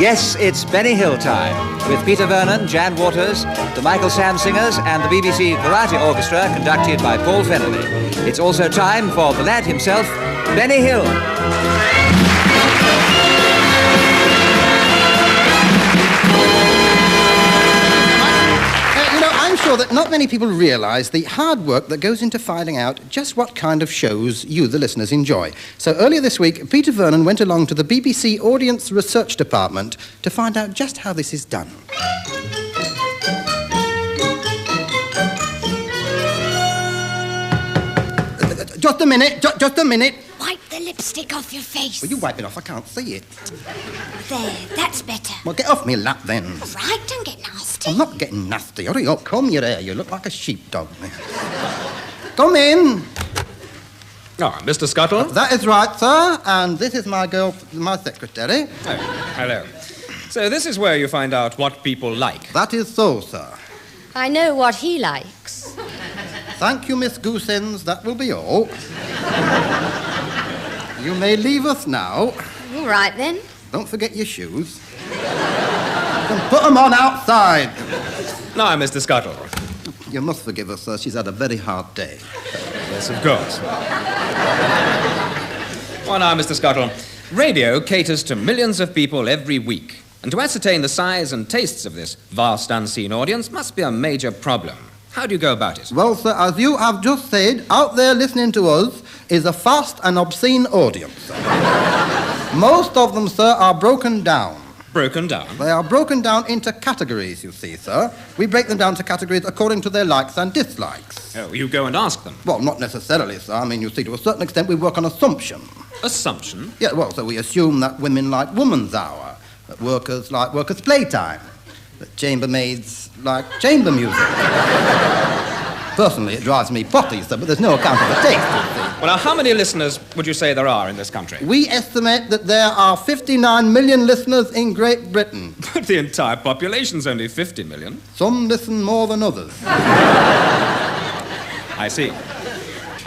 Yes, it's Benny Hill time, with Peter Vernon, Jan Waters, the Michael Sam Singers, and the BBC Variety Orchestra, conducted by Paul Fennelly. It's also time for the lad himself, Benny Hill. I'm sure that not many people realise the hard work that goes into finding out just what kind of shows you, the listeners, enjoy. So earlier this week, Peter Vernon went along to the BBC Audience Research Department to find out just how this is done. Just a minute, just a minute. Wipe the lipstick off your face. Will you wipe it off? I can't see it. There, that's better. Well, get off me lap then. All right, don't get nasty. I'm not getting nasty. Hurry up, comb your hair. You look like a sheepdog. Come in. Ah, Mr. Scuttle? That is right, sir. And this is my girl, my secretary. Oh, hello. So this is where you find out what people like. That is so, sir. I know what he likes. Thank you, Miss Gooseends. That will be all. You may leave us now. All right, then. Don't forget your shoes. You can put them on outside. Now, Mr. Scuttle. You must forgive us, sir. She's had a very hard day. Yes, of course. Well, now, Mr. Scuttle, radio caters to millions of people every week. And to ascertain the size and tastes of this vast unseen audience must be a major problem. How do you go about it? Well, sir, as you have just said, out there listening to us is a fast and obscene audience. Most of them, sir, are broken down. Broken down? They are broken down into categories, you see, sir. We break them down to categories according to their likes and dislikes. Oh, you go and ask them? Well, not necessarily, sir. I mean, you see, to a certain extent, we work on assumption. Assumption? Yeah, well, so we assume that women like woman's hour, that workers like workers' playtime, that chambermaids like chamber music. Personally, it drives me potty, sir, but there's no account of the taste, you see. Well, now, how many listeners would you say there are in this country? We estimate that there are 59 million listeners in Great Britain. But the entire population's only 50 million. Some listen more than others. I see.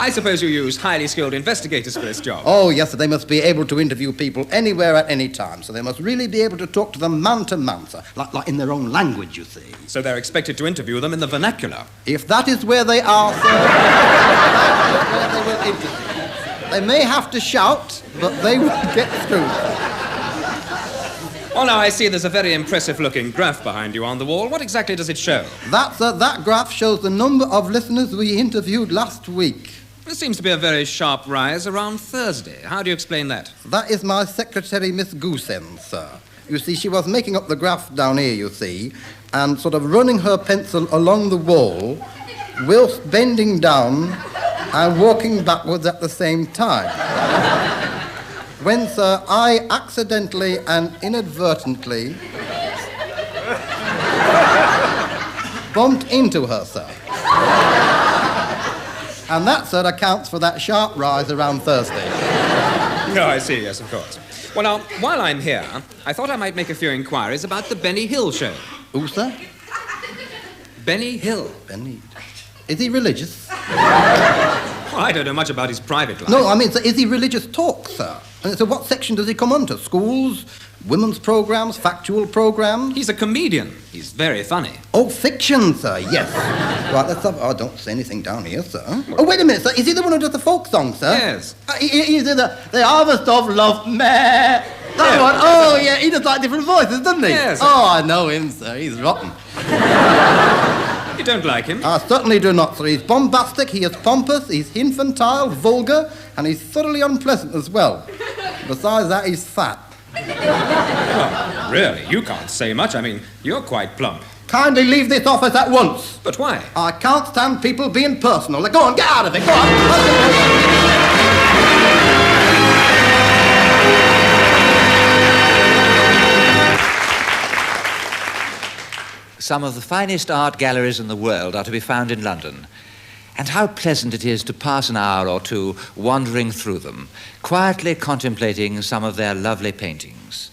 I suppose you use highly skilled investigators for this job. Oh, yes, sir. They must be able to interview people anywhere at any time, so they must really be able to talk to them man to man, sir, like in their own language, you see. So they're expected to interview them in the vernacular. If that is where they are, sir, that's where they will interview. They may have to shout, but they will get through. Oh, now I see there's a very impressive-looking graph behind you on the wall. What exactly does it show? That graph shows the number of listeners we interviewed last week. There seems to be a very sharp rise around Thursday. How do you explain that? That is my secretary, Miss Gooseends, sir. You see, she was making up the graph down here, you see, and sort of running her pencil along the wall, whilst bending down and walking backwards at the same time. When, sir, I accidentally and inadvertently bumped into her, sir. And that, sir, accounts for that sharp rise around Thursday. No, I see, yes, of course. Well, now, while I'm here, I thought I might make a few inquiries about the Benny Hill show. Who, sir? Benny Hill. Benny. Is he religious? Well, I don't know much about his private life. No, I mean, sir, is he religious talk, sir? And so what section does he come under? Schools, women's programmes, factual programmes? He's a comedian. He's very funny. Oh, fiction, sir, yes. Right, let's have... Oh, don't say anything down here, sir. Oh, wait a minute, sir. Is he the one who does the folk song, sir? Yes. He's in the Harvest of Love, meh. That one. Oh, yeah, he does like different voices, doesn't he? Yes. Oh, I know him, sir. He's rotten. You don't like him? I certainly do not, sir. He's bombastic, he is pompous, he's infantile, vulgar, and he's thoroughly unpleasant as well. Besides that, he's fat. Oh, really? You can't say much. I mean, you're quite plump. Kindly leave this office at once. But why? I can't stand people being personal. Go on, get out of it. Go on. Some of the finest art galleries in the world are to be found in London. And how pleasant it is to pass an hour or two wandering through them, quietly contemplating some of their lovely paintings.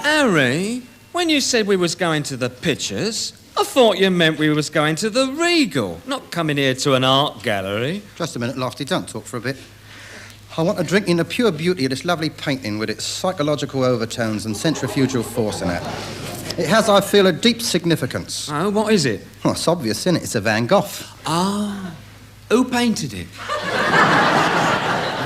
Harry, when you said we was going to the pictures, I thought you meant we was going to the Regal, not coming here to an art gallery. Just a minute, Lofty, don't talk for a bit. I want to drink in the pure beauty of this lovely painting with its psychological overtones and centrifugal force in it. It has, I feel, a deep significance. Oh, what is it? Well, it's obvious, isn't it? It's a Van Gogh. Ah, who painted it?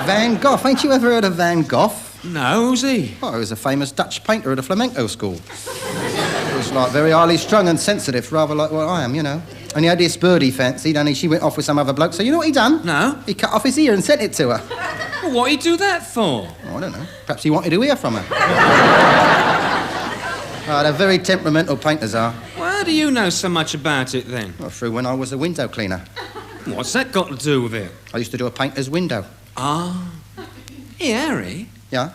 Van Gogh. Ain't you ever heard of Van Gogh? No, who's he? Oh, he was a famous Dutch painter at a flamenco school. He was, like, very highly strung and sensitive, rather like what I am, you know. And he had this bird he fancied, and she went off with some other bloke. So you know what he done? No. He cut off his ear and sent it to her. Well, what'd he do that for? Oh, I don't know. Perhaps he wanted to hear from her. Oh, they're very temperamental painters are. Well, how do you know so much about it, then? Well, through when I was a window cleaner. What's that got to do with it? I used to do a painter's window. Ah. Hey, Harry, Yeah?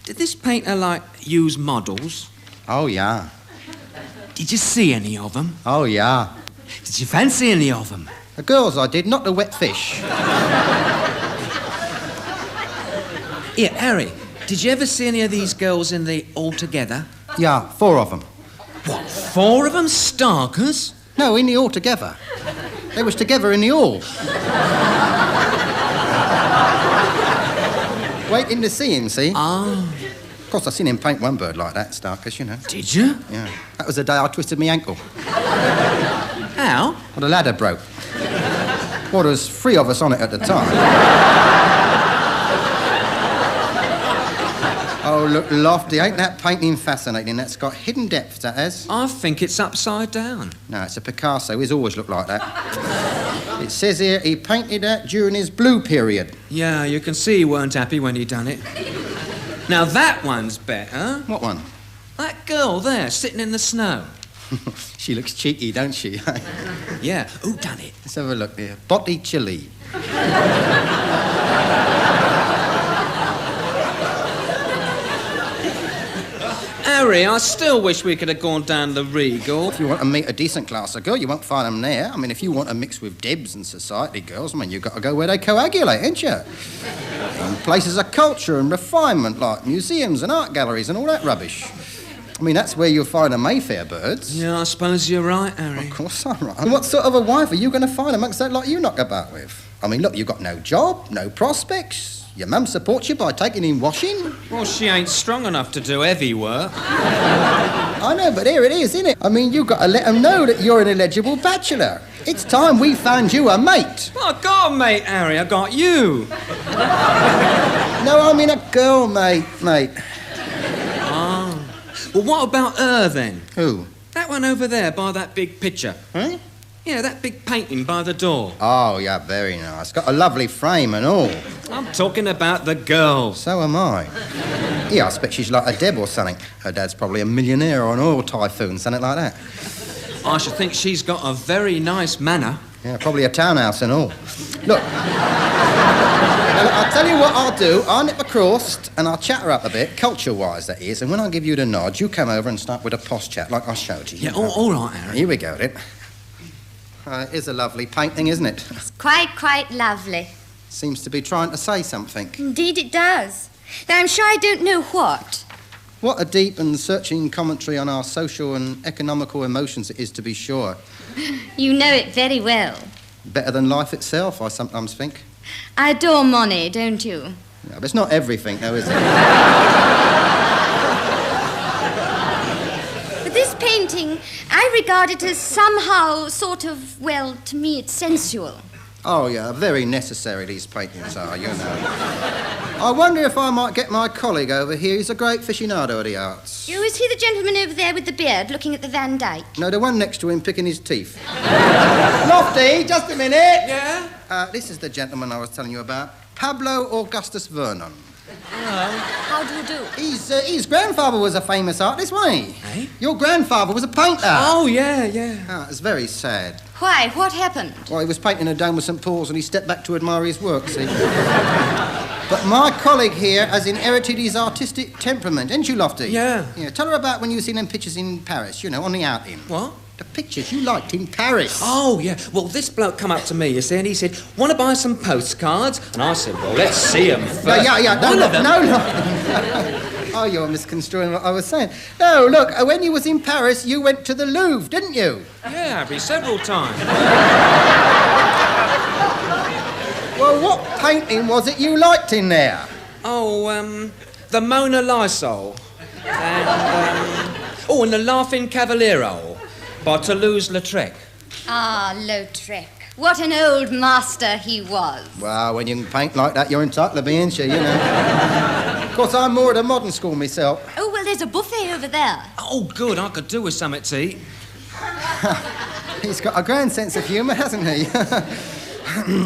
did this painter, use models? Oh, yeah. Did you see any of them? Oh, yeah. Did you fancy any of them? The girls I did, not the wet fish. Yeah, Harry, did you ever see any of these girls in the All Together? Yeah, 4 of them. What, 4 of them? Starkers? No, in the all together. They was together in the all. Waiting to see him, see? Ah. Of course, I seen him paint one bird like that, Starkers, you know. Did you? Yeah. That was the day I twisted my ankle. How? Well, the ladder broke. Well, there was 3 of us on it at the time. Oh, look, Lofty, ain't that painting fascinating? That's got hidden depths, that has. I think it's upside down. No, it's a Picasso. He's always looked like that. It says here he painted that during his blue period. Yeah, you can see he weren't happy when he done it. Now that one's better. What one? That girl there, sitting in the snow. She looks cheeky, don't she? Yeah, who done it? Let's have a look here. Botticelli. Harry, I still wish we could have gone down the Regal. If you want to meet a decent class of girl, you won't find them there. I mean, if you want to mix with Debs and society girls, I mean, you've got to go where they coagulate, ain't you? In places of culture and refinement, like museums and art galleries and all that rubbish. I mean, that's where you'll find the Mayfair birds. Yeah, I suppose you're right, Harry. Of course I'm right. And what sort of a wife are you going to find amongst that lot you knock about with? I mean, look, you've got no job, no prospects. Your mum supports you by taking in washing. Well, she ain't strong enough to do heavy work. I know, but here it is, isn't it? I mean, you've got to let them know that you're an eligible bachelor. It's time we found you a mate. Well, I got a mate, Harry. I got you. No, I mean a girl, mate. Ah. Well, what about her, then? Who? That one over there by that big picture. Huh? Yeah, that big painting by the door. Oh, yeah, very nice. Got a lovely frame and all. I'm talking about the girl. So am I. Yeah, I expect she's like a Deb or something. Her dad's probably a millionaire or an oil typhoon, something like that. I should think she's got a very nice manner. Yeah, probably a townhouse and all. Look, I'll tell you what I'll do. I'll nip across and I'll chat her up a bit, culture-wise, that is, and when I give you the nod, you come over and start with a posh chat like I showed you. Yeah, all right, Harry. Here we go, then. It is a lovely painting, isn't it? It's quite lovely. Seems to be trying to say something. Indeed it does. Though I'm sure I don't know what. What a deep and searching commentary on our social and economical emotions it is, to be sure. You know it very well. Better than life itself, I sometimes think. I adore money, don't you? Yeah, but it's not everything, though, is it? But this painting, I regard it as somehow sort of, well, to me it's sensual. Oh, yeah, very necessary these paintings are, you know. I wonder if I might get my colleague over here. He's a great aficionado of the arts. Oh, is he the gentleman over there with the beard looking at the Van Dyke? No, the one next to him picking his teeth. Lofty, just a minute. Yeah? This is the gentleman I was telling you about. Pablo Augustus Vernon. How do you do? His grandfather was a famous artist, wasn't he? Eh? Your grandfather was a painter. Oh, yeah. Ah, it's very sad. Why? What happened? Well, he was painting a dome with St. Paul's and he stepped back to admire his work, see? But my colleague here has inherited his artistic temperament, ain't you, Lofty? Yeah. Yeah, tell her about when you seen them pictures in Paris, you know, on the outing. What? The pictures you liked in Paris. Oh, yeah. Well, this bloke come up to me, you see, and he said, want to buy some postcards? And I said, well, let's see them first. Yeah. One No, of them. no. Oh, you're misconstruing what I was saying. No, look, when you was in Paris, you went to the Louvre, didn't you? Yeah, Harry, several times. Well, what painting was it you liked in there? Oh, the Mona Lisa. And, and the Laughing Cavaliero by Toulouse-Lautrec. Ah, Lautrec. What an old master he was. Well, when you can paint like that, you're entitled to be, ain't you, you know? Of course, I'm more at a modern school myself. Oh, well, there's a buffet over there. Oh, good. I could do with something to eat. He's got a grand sense of humour, hasn't he?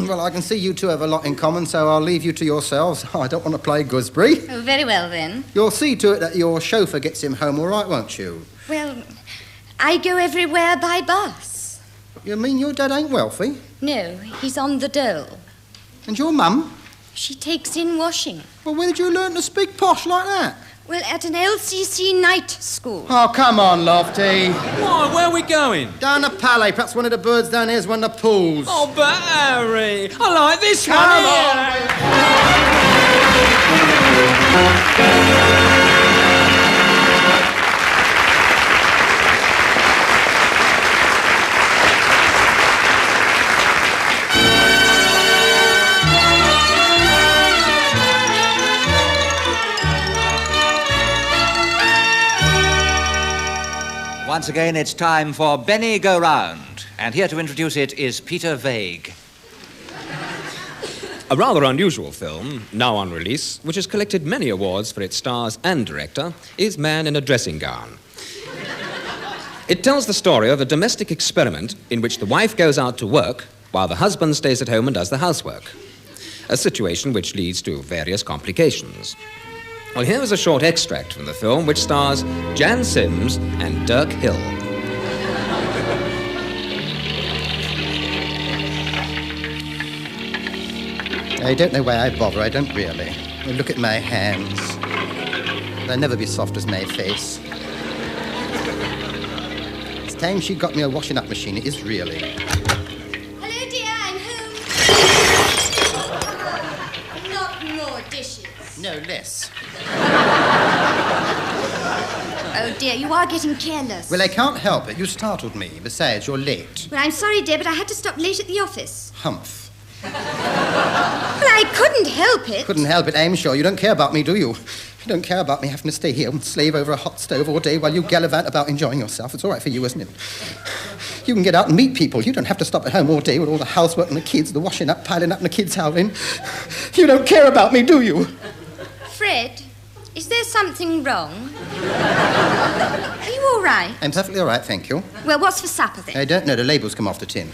Well, I can see you two have a lot in common, so I'll leave you to yourselves. I don't want to play gooseberry. Oh, very well, then. You'll see to it that your chauffeur gets him home all right, won't you? Well, I go everywhere by bus. You mean your dad ain't wealthy? No, he's on the dole. And your mum? She takes in washing. Well, where did you learn to speak posh like that? Well, at an LCC night school. Oh, come on, Lofty. Why, where are we going? Down the Palais. Perhaps one of the birds down here's one of the pools. Oh, but Harry, I like this Come on. Once again, it's time for Benny Go Round. And here to introduce it is Peter Vague. A rather unusual film, now on release, which has collected many awards for its stars and director, is Man in a Dressing Gown. It tells the story of a domestic experiment in which the wife goes out to work while the husband stays at home and does the housework. A situation which leads to various complications. Well, here is a short extract from the film which stars Jan Sims and Dirk Hill. I don't know why I bother, I don't really. Well, look at my hands. They'll never be soft as my face. It's time she got me a washing up machine, it is really. Hello, dear, I'm home. Not more dishes. No, less. Oh, dear, you are getting careless. Well, I can't help it. You startled me. Besides, you're late. Well, I'm sorry, dear, but I had to stop late at the office. Humph. Well, I couldn't help it. Couldn't help it, I'm sure. You don't care about me, do you? You don't care about me having to stay here and slave over a hot stove all day while you gallivant about enjoying yourself. It's all right for you, isn't it? You can get out and meet people. You don't have to stop at home all day with all the housework and the kids, the washing up, piling up, and the kids howling. You don't care about me, do you? Fred, is there something wrong? Are you all right? I'm perfectly all right, thank you. Well, what's for supper, then? I don't know. The labels come off the tin.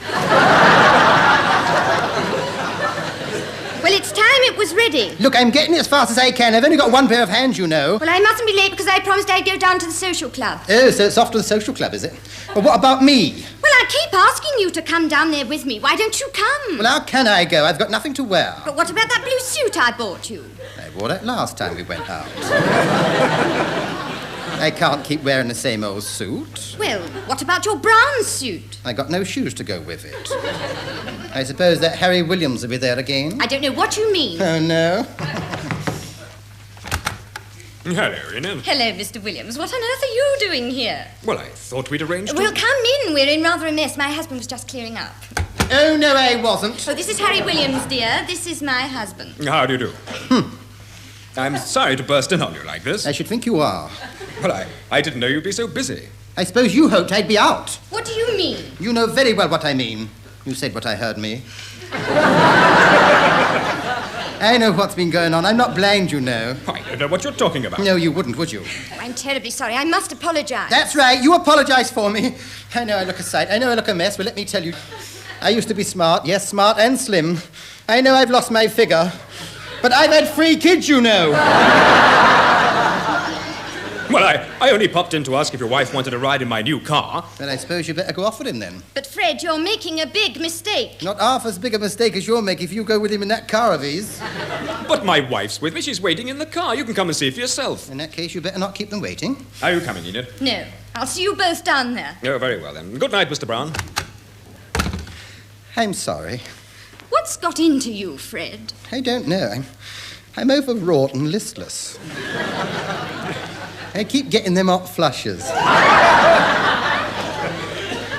Well, it's time it was ready. Look, I'm getting it as fast as I can. I've only got one pair of hands, you know. Well, I mustn't be late because I promised I'd go down to the social club. Oh, so it's off to the social club, is it? Well, what about me? Well, I keep asking you to come down there with me. Why don't you come? Well, how can I go? I've got nothing to wear. But what about that blue suit I bought you? I wore that last time we went out. I can't keep wearing the same old suit. Well, what about your brown suit? I got no shoes to go with it. I suppose that Harry Williams will be there again? I don't know what you mean. Oh, no? Hello, Enid. Hello, Mr. Williams. What on earth are you doing here? Well, I thought we'd arranged Well, come in. We're in rather a mess. My husband was just clearing up. Oh, no, I wasn't. Oh, this is Harry Williams, dear. This is my husband. How do you do? I'm sorry to burst in on you like this. I should think you are. Well, I didn't know you'd be so busy. I suppose you hoped I'd be out. What do you mean? You know very well what I mean. You said what I heard me. I know what's been going on. I'm not blind, you know. I don't know what you're talking about. No, you wouldn't, would you? Oh, I'm terribly sorry. I must apologize. That's right. You apologize for me. I know I look a sight. I know I look a mess, but let me tell you, I used to be smart. Yes, smart and slim. I know I've lost my figure. But I've had 3 kids, you know. Well, I only popped in to ask if your wife wanted a ride in my new car. Then I suppose you better go off with him, then. But, Fred, you're making a big mistake. Not half as big a mistake as you'll make if you go with him in that car of his. But my wife's with me. She's waiting in the car. You can come and see for yourself. In that case, you better not keep them waiting. Are you coming, Enid? No. I'll see you both down there. Oh, very well, then. Good night, Mr. Brown. I'm sorry. What's got into you, Fred? I don't know. I'm overwrought and listless. I keep getting them hot flushes.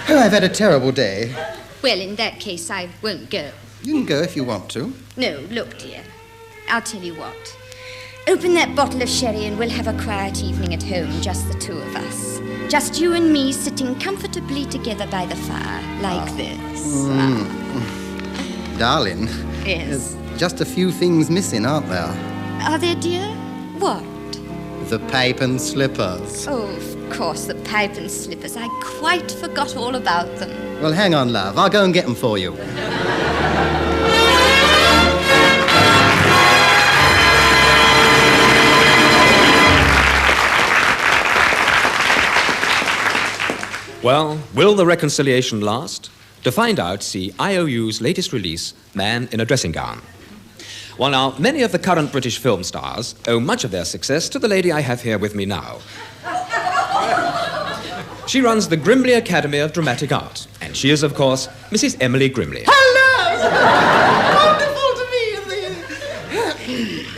Oh, I've had a terrible day. Well, in that case, I won't go. You can go if you want to. No, look, dear. I'll tell you what. Open that bottle of sherry and we'll have a quiet evening at home, just the two of us. Just you and me sitting comfortably together by the fire, like this. Darling. Yes. There's just a few things missing, aren't there? Are there, dear? What? The pipe and slippers. Oh, of course, the pipe and slippers. I quite forgot all about them. Well, hang on, love. I'll go and get them for you. Well, will the reconciliation last? To find out, see IOU's latest release, Man in a Dressing Gown. Well, now, many of the current British film stars owe much of their success to the lady I have here with me now. She runs the Grimley Academy of Dramatic Art, and she is, of course, Mrs. Emily Grimley. Hello! Wonderful to meet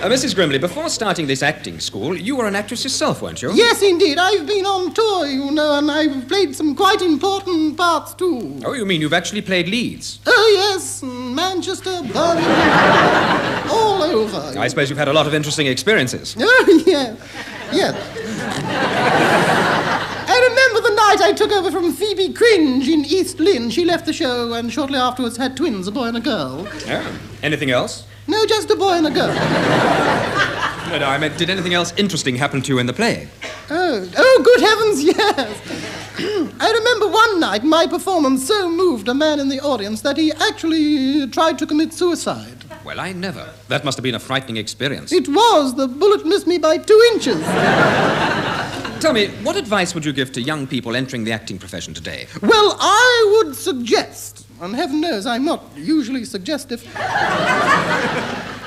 Mrs. Grimley, before starting this acting school, you were an actress yourself, weren't you? Yes, indeed. I've been on tour, you know, and I've played some quite important parts, too. Oh, you mean you've actually played leads? Oh, yes. Manchester, Birmingham, all over. I suppose you've had a lot of interesting experiences. Oh, yeah. Yes. I remember the night I took over from Phoebe Cringe in East Lynne. She left the show and shortly afterwards had twins, a boy and a girl. Yeah. Anything else? No, just a boy and a girl. No, I meant, did anything else interesting happen to you in the play? Oh, good heavens, yes. I remember one night my performance so moved a man in the audience that he actually tried to commit suicide. Well, I never. That must have been a frightening experience. It was. The bullet missed me by 2 inches. Tell me, what advice would you give to young people entering the acting profession today? Well, I would suggest, and heaven knows I'm not usually suggestive,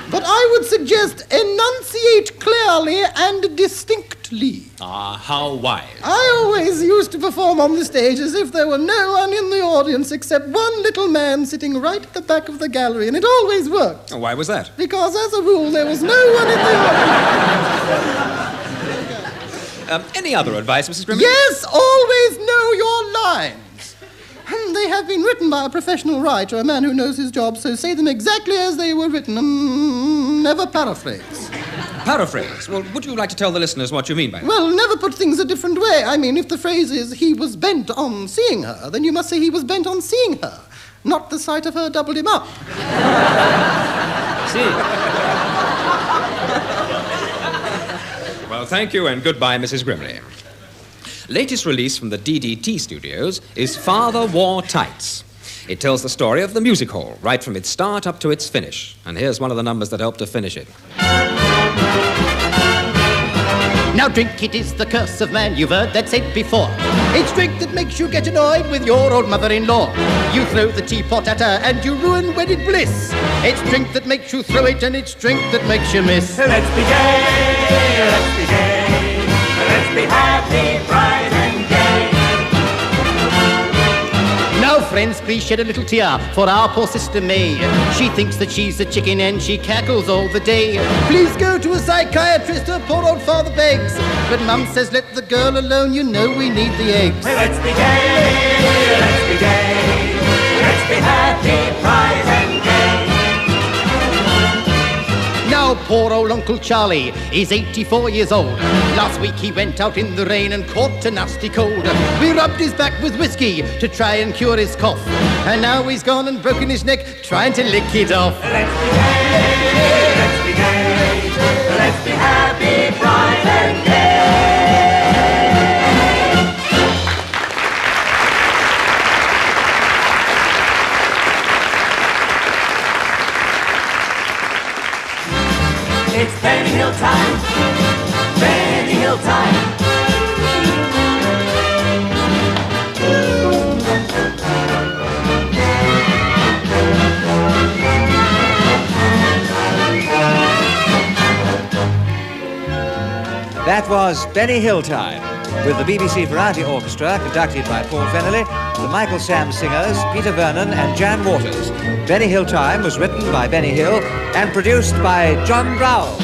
but I would suggest enunciate clearly and distinctly. Ah, how wise. I always used to perform on the stage as if there were no one in the audience except one little man sitting right at the back of the gallery, and it always worked. Oh, why was that? Because, as a rule, there was no one in the audience. Any other advice, Mrs. Grimley? Yes, always know your lines. They have been written by a professional writer, a man who knows his job, so say them exactly as they were written and never paraphrase. Paraphrase? Well, would you like to tell the listeners what you mean by that? Well, never put things a different way. I mean, if the phrase is, he was bent on seeing her, then you must say he was bent on seeing her. Not the sight of her doubled him up. See. Well, thank you and goodbye, Mrs. Grimley. Latest release from the DDT studios is Father Wore Tights. It tells the story of the music hall, right from its start up to its finish. And here's one of the numbers that helped to finish it. Now drink, it is the curse of man, you've heard that said before. It's drink that makes you get annoyed with your old mother-in-law. You throw the teapot at her and you ruin wedded bliss. It's drink that makes you throw it and it's drink that makes you miss. Let's be gay, let's be gay, let's be happy, bright and gay. Now friends, please shed a little tear for our poor sister May. She thinks that she's a chicken and she cackles all the day. Please go to a psychiatrist, her poor old father begs. But Mum says let the girl alone, you know we need the eggs. Let's be gay, let's be gay, let's be happy, bright and gay. Now poor old Uncle Charlie is 84 years old. Last week he went out in the rain and caught a nasty cold. We rubbed his back with whiskey to try and cure his cough. And now he's gone and broken his neck trying to lick it off. Let's be gay, let's be gay, let's be happy, bright and gay. It's Benny Hill time, Benny Hill time. That was Benny Hill Time, with the BBC Variety Orchestra, conducted by Paul Fennelly, the Michael Sam Singers, Peter Vernon and Jan Waters. Benny Hill Time was written by Benny Hill and produced by John Brown.